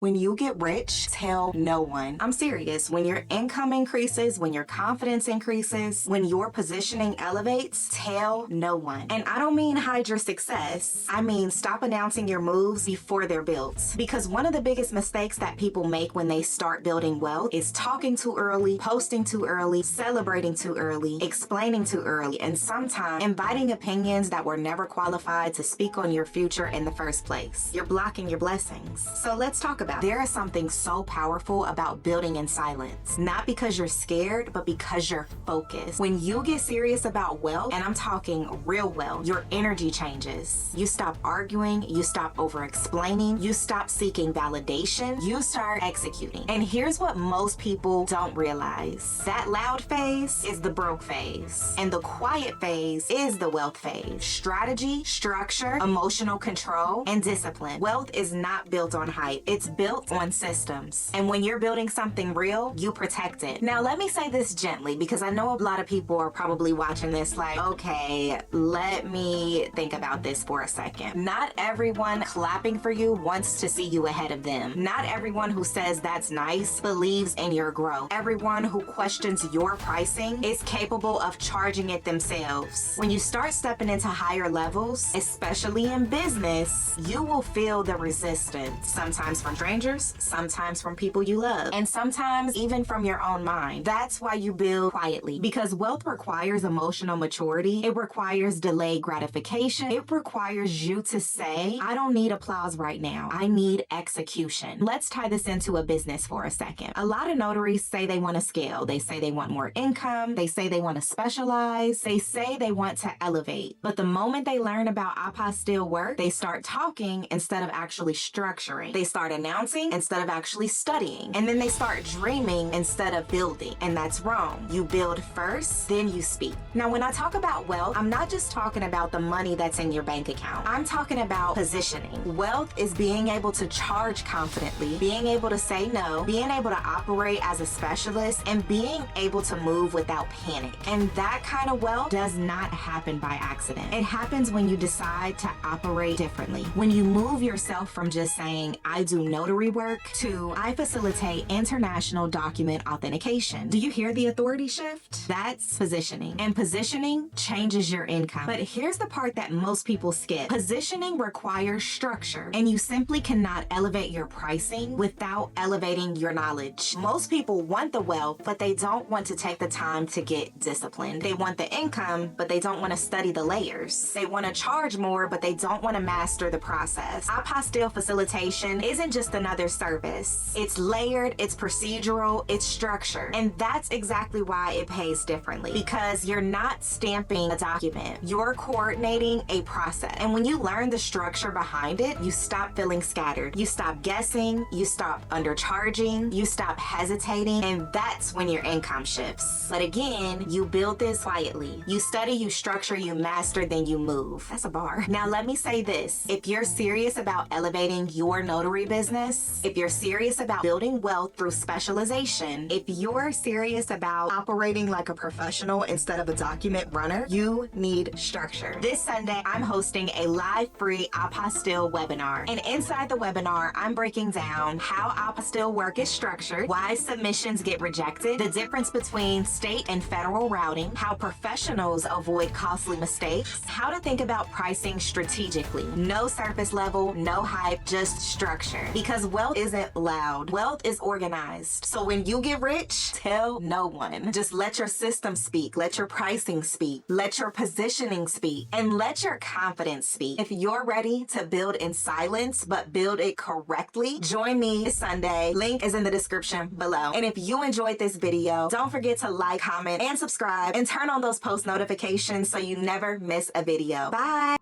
When you get rich, tell no one. I'm serious. When your income increases, when your confidence increases, when your positioning elevates, tell no one. And I don't mean hide your success. I mean stop announcing your moves before they're built. Because one of the biggest mistakes that people make when they start building wealth is talking too early, posting too early, celebrating too early, explaining too early, and sometimes inviting opinions that were never qualified to speak on your future in the first place. You're blocking your blessings. So let's talk about it. There is something so powerful about building in silence. Not because you're scared, but because you're focused. When you get serious about wealth, and I'm talking real wealth, your energy changes. You stop arguing, you stop over-explaining, you stop seeking validation, you start executing. And here's what most people don't realize. That loud phase is the broke phase, and the quiet phase is the wealth phase. Strategy, structure, emotional control, and discipline. Wealth is not built on hype. It's built on systems. And when you're building something real, you protect it. Now, let me say this gently, because I know a lot of people are probably watching this like, okay, let me think about this for a second. Not everyone clapping for you wants to see you ahead of them. Not everyone who says that's nice believes in your growth. Everyone who questions your pricing is capable of charging it themselves. When you start stepping into higher levels, especially in business, you will feel the resistance. Sometimes from strangers, sometimes from people you love, and sometimes even from your own mind. That's why you build quietly, because wealth requires emotional maturity. It requires delayed gratification. It requires you to say, I don't need applause right now. I need execution. Let's tie this into a business for a second. A lot of notaries say they want to scale. They say they want more income. They say they want to specialize. They say they want to elevate. But the moment they learn about apostille work, they start talking instead of actually structuring. They start announcing instead of actually studying. And then they start dreaming instead of building. And that's wrong. You build first, then you speak. Now, when I talk about wealth, I'm not just talking about the money that's in your bank account. I'm talking about positioning. Wealth is being able to charge confidently, being able to say no, being able to operate as a specialist, and being able to move without panic. And that kind of wealth does not happen by accident. It happens when you decide to operate differently. When you move yourself from just saying, I do notary work, to I facilitate international document authentication. Do you hear the authority shift? That's positioning. And positioning changes your income. But here's the part that most people skip. Positioning requires structure, and you simply cannot elevate your pricing without elevating your knowledge. Most people want the wealth, but they don't want to take the time to get disciplined. They want the income, but they don't want to study the layers. They want to charge more, but they don't want to master the process. Apostille facilitation isn't just another service. It's layered, it's procedural, it's structured. And that's exactly why it pays differently, because you're not stamping a document. You're coordinating a process. And when you learn the structure behind it, you stop feeling scattered. You stop guessing, you stop undercharging, you stop hesitating, and that's when your income shifts. But again, you build this quietly. You study, you structure, you master, then you move. That's a bar. Now let me say this. If you're serious about elevating your notary business, if you're serious about building wealth through specialization, if you're serious about operating like a professional instead of a document runner, you need structure. This Sunday, I'm hosting a live free apostille webinar. And inside the webinar, I'm breaking down how apostille work is structured, why submissions get rejected, the difference between state and federal routing, how professionals avoid costly mistakes, how to think about pricing strategically. No surface level, no hype, just structure. Because wealth isn't loud. Wealth is organized. So when you get rich, tell no one. Just let your system speak. Let your pricing speak. Let your positioning speak. And let your confidence speak. If you're ready to build in silence, but build it correctly, join me this Sunday. Link is in the description below. And if you enjoyed this video, don't forget to like, comment, and subscribe, and turn on those post notifications so you never miss a video. Bye!